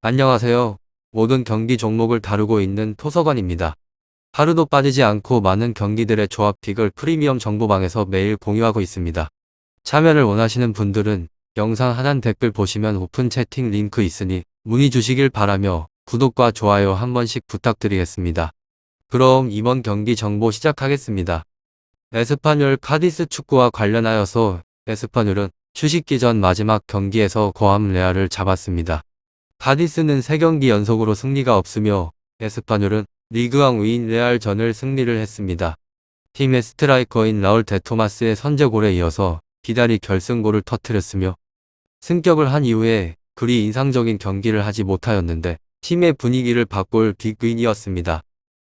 안녕하세요. 모든 경기 종목을 다루고 있는 토서관입니다. 하루도 빠지지 않고 많은 경기들의 조합픽을 프리미엄 정보방에서 매일 공유하고 있습니다. 참여를 원하시는 분들은 영상 하단 댓글 보시면 오픈 채팅 링크 있으니 문의 주시길 바라며 구독과 좋아요 한 번씩 부탁드리겠습니다. 그럼 이번 경기 정보 시작하겠습니다. 에스파뇰 카디스 축구와 관련하여서 에스파뇰은 휴식 기전 마지막 경기에서 거함 레알을 잡았습니다. 카디스는 3경기 연속으로 승리가 없으며 에스파뇰은 리그왕 위인 레알전을 승리를 했습니다. 팀의 스트라이커인 라울 데 토마스의 선제골에 이어서 기다리 결승골을 터뜨렸으며 승격을 한 이후에 그리 인상적인 경기를 하지 못하였는데 팀의 분위기를 바꿀 빅윈이었습니다.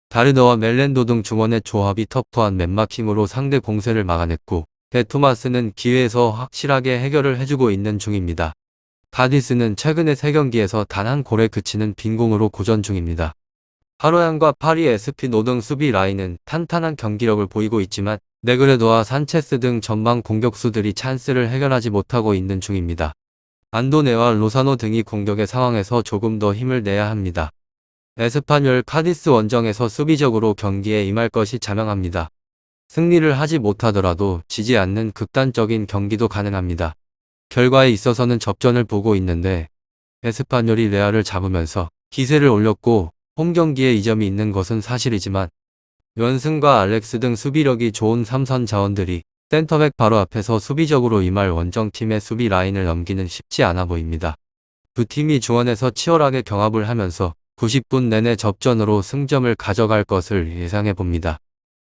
다르너와 멜렌도 등 중원의 조합이 터프한 맨마킹으로 상대 공세를 막아냈고 데 토마스는 기회에서 확실하게 해결을 해주고 있는 중입니다. 카디스는 최근의 3경기에서 단 한 골에 그치는 빈공으로 고전 중입니다. 하로얀과 파리 에스피노 등 수비 라인은 탄탄한 경기력을 보이고 있지만 네그레도와 산체스 등 전방 공격수들이 찬스를 해결하지 못하고 있는 중입니다. 안도네와 로사노 등이 공격의 상황에서 조금 더 힘을 내야 합니다. 에스파뇰 카디스 원정에서 수비적으로 경기에 임할 것이 자명합니다. 승리를 하지 못하더라도 지지 않는 극단적인 경기도 가능합니다. 결과에 있어서는 접전을 보고 있는데 에스파뇰이 레알을 잡으면서 기세를 올렸고 홈 경기에 이점이 있는 것은 사실이지만 연승과 알렉스 등 수비력이 좋은 삼선 자원들이 센터백 바로 앞에서 수비적으로 임할 원정팀의 수비 라인을 넘기는 쉽지 않아 보입니다. 두 팀이 중원에서 치열하게 경합을 하면서 90분 내내 접전으로 승점을 가져갈 것을 예상해 봅니다.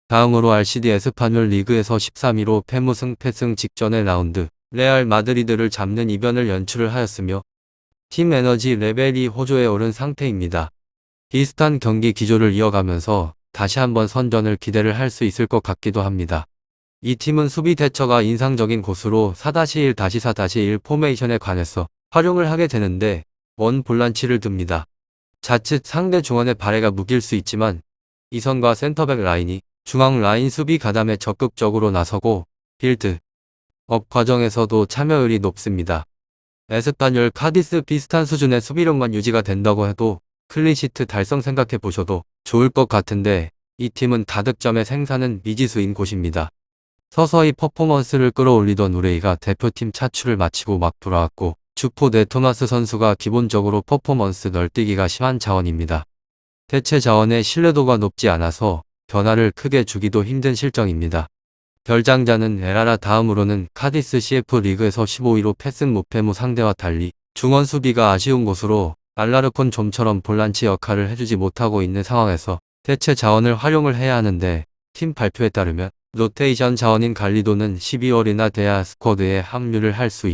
다음으로 RCD 에스파뇰 리그에서 13위로 패무승 패승 직전의 라운드 레알 마드리드를 잡는 이변을 연출을 하였으며 팀 에너지 레벨이 호조에 오른 상태입니다. 비슷한 경기 기조를 이어가면서 다시 한번 선전을 기대를 할 수 있을 것 같기도 합니다. 이 팀은 수비 대처가 인상적인 곳으로 4-1-4-4-1 포메이션에 관해서 활용을 하게 되는데 원 볼란치를 둡니다. 자칫 상대 중원의 발해가 묶일 수 있지만 이선과 센터백 라인이 중앙 라인 수비 가담에 적극적으로 나서고 빌드 업 과정에서도 참여율이 높습니다. 에스파뇰 카디스 비슷한 수준의 수비력만 유지가 된다고 해도 클린시트 달성 생각해 보셔도 좋을 것 같은데 이 팀은 다득점의 생산은 미지수인 곳입니다. 서서히 퍼포먼스를 끌어올리던 우레이가 대표팀 차출을 마치고 막 돌아왔고 주포 데 토마스 선수가 기본적으로 퍼포먼스 널뛰기가 심한 자원입니다. 대체 자원의 신뢰도가 높지 않아서 변화를 크게 주기도 힘든 실정입니다. 별장자는 에라라 다음으로는 카디스 CF 리그에서 15위로 패승 무패무 상대와 달리 중원 수비가 아쉬운 곳으로 알라르콘 좀처럼 볼란치 역할을 해주지 못하고 있는 상황에서 대체 자원을 활용을 해야 하는데 팀 발표에 따르면 로테이션 자원인 갈리도는 12월이나 돼야 스쿼드에 합류를 할 수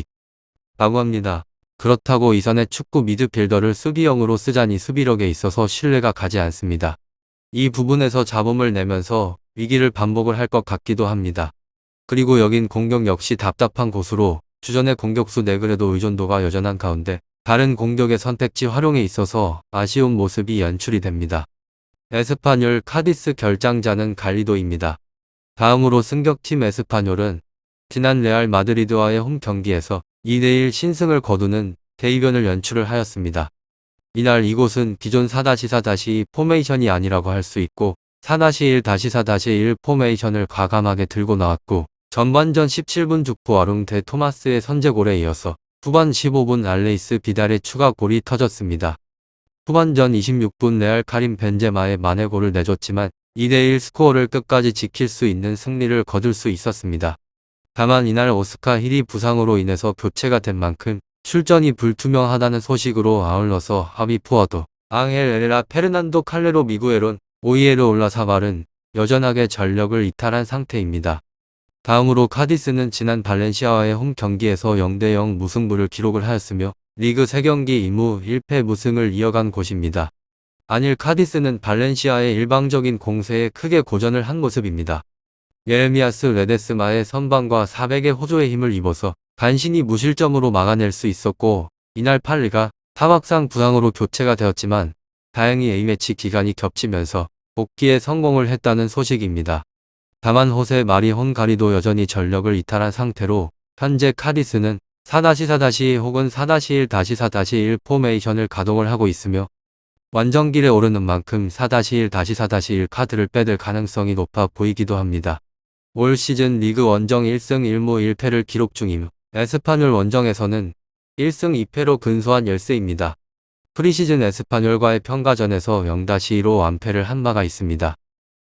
있다고 합니다. 그렇다고 이선의 축구 미드필더를 수비형으로 쓰자니 수비력에 있어서 신뢰가 가지 않습니다. 이 부분에서 잡음을 내면서 위기를 반복을 할 것 같기도 합니다. 그리고 여긴 공격 역시 답답한 곳으로 주전의 공격수 네그레도 의존도가 여전한 가운데 다른 공격의 선택지 활용에 있어서 아쉬운 모습이 연출이 됩니다. 에스파뇰 카디스 결장자는 갈리도입니다. 다음으로 승격팀 에스파뇰은 지난 레알 마드리드와의 홈 경기에서 2-1 신승을 거두는 대이변을 연출을 하였습니다. 이날 이곳은 기존 4-4-2 포메이션이 아니라고 할 수 있고 4-1-4-1 포메이션을 과감하게 들고 나왔고 전반전 17분 주포 아룽 데 토마스의 선제골에 이어서 후반 15분 알레이스 비달의 추가골이 터졌습니다. 후반전 26분 레알 카림 벤제마의 만회골을 내줬지만 2-1 스코어를 끝까지 지킬 수 있는 승리를 거둘 수 있었습니다. 다만 이날 오스카 힐이 부상으로 인해서 교체가 된 만큼 출전이 불투명하다는 소식으로 아울러서 하비 푸어도, 앙헬 에레라 페르난도 칼레로 미구에론, 오이에르 올라사발은 여전하게 전력을 이탈한 상태입니다. 다음으로 카디스는 지난 발렌시아와의 홈 경기에서 0-0 무승부를 기록을 하였으며 리그 3경기 2무 1패 무승을 이어간 곳입니다. 안일 카디스는 발렌시아의 일방적인 공세에 크게 고전을 한 모습입니다. 예레미야스 레데스마의 선방과 400의 호조의 힘을 입어서 간신히 무실점으로 막아낼 수 있었고 이날 팔리가 타박상 부상으로 교체가 되었지만 다행히 A매치 기간이 겹치면서 복귀에 성공을 했다는 소식입니다. 다만 호세 마리 혼가리도 여전히 전력을 이탈한 상태로 현재 카디스는 4-4- 혹은 4-1-4-4-1 포메이션을 가동을 하고 있으며 완전길에 오르는 만큼 4-1-4-1 카드를 빼들 가능성이 높아 보이기도 합니다. 올 시즌 리그 원정 1승 1무 1패를 기록 중임 에스파뇰 원정에서는 1승 2패로 근소한 열세입니다. 프리시즌 에스파뇰과의 평가전에서 0-2로 완패를 한 바가 있습니다.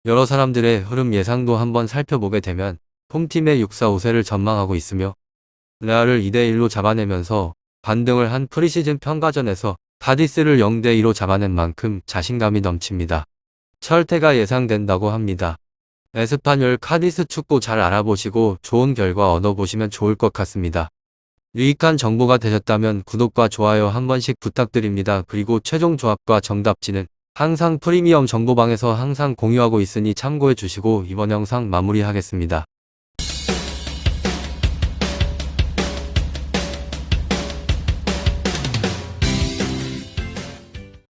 여러 사람들의 흐름 예상도 한번 살펴보게 되면 홈팀의 6-4-5세를 전망하고 있으며 레알을 2-1로 잡아내면서 반등을 한 프리시즌 평가전에서 카디스를 0-2로 잡아낸 만큼 자신감이 넘칩니다. 철퇴가 예상된다고 합니다. 에스파뇰 카디스 축구 잘 알아보시고 좋은 결과 얻어보시면 좋을 것 같습니다. 유익한 정보가 되셨다면 구독과 좋아요 한 번씩 부탁드립니다. 그리고 최종 조합과 정답지는 항상 프리미엄 정보방에서 항상 공유하고 있으니 참고해 주시고 이번 영상 마무리하겠습니다.